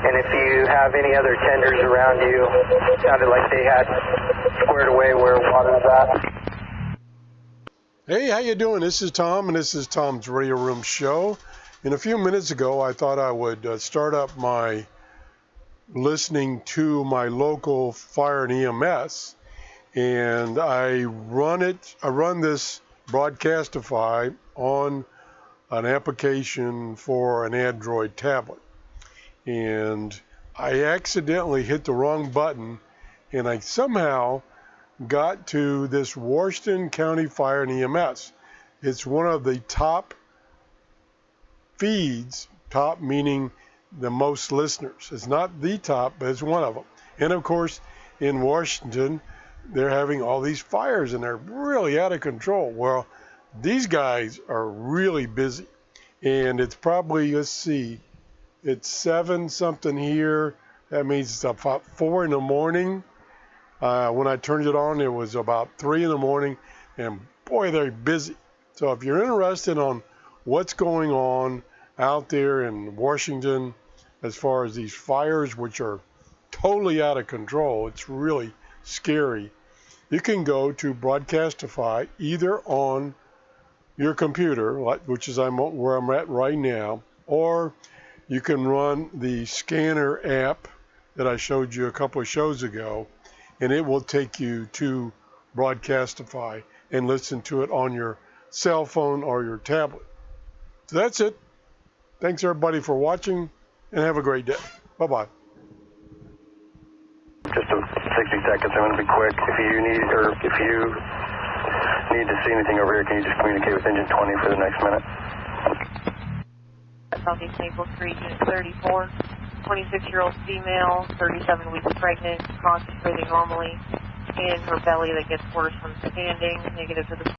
And if you have any other tenders around you, it sounded like they had squared away where water's at. Hey, how you doing? This is Tom, and this is Tom's Radio Room Show. And a few minutes ago, I thought I would start up my listening to my local fire and EMS, and I run this Broadcastify on an application for an Android tablet. And I accidentally hit the wrong button, and I somehow got to this Washington County Fire and EMS. It's one of the top feeds, top meaning the most listeners. It's not the top, but it's one of them. And of course, in Washington, they're having all these fires and they're really out of control. Well, these guys are really busy. And it's probably, let's see, it's 7 something here. That means it's about 4 in the morning. When I turned it on, it was about 3 in the morning, and boy, they're busy. So if you're interested on what's going on out there in Washington as far as these fires, which are totally out of control, it's really scary, you can go to Broadcastify either on your computer, which is where I'm at right now, or you can run the scanner app that I showed you a couple of shows ago, and it will take you to Broadcastify and listen to it on your cell phone or your tablet. So that's it. Thanks everybody for watching, and have a great day. Bye-bye. Just 60 seconds. I'm going to be quick. If you need to see anything over here, can you just communicate with engine 20 for the next minute? Southeast Naples 3, Unit 34. 26-year-old female, 37 weeks pregnant, conscious breathing normally, in her belly that gets worse from standing, negative to the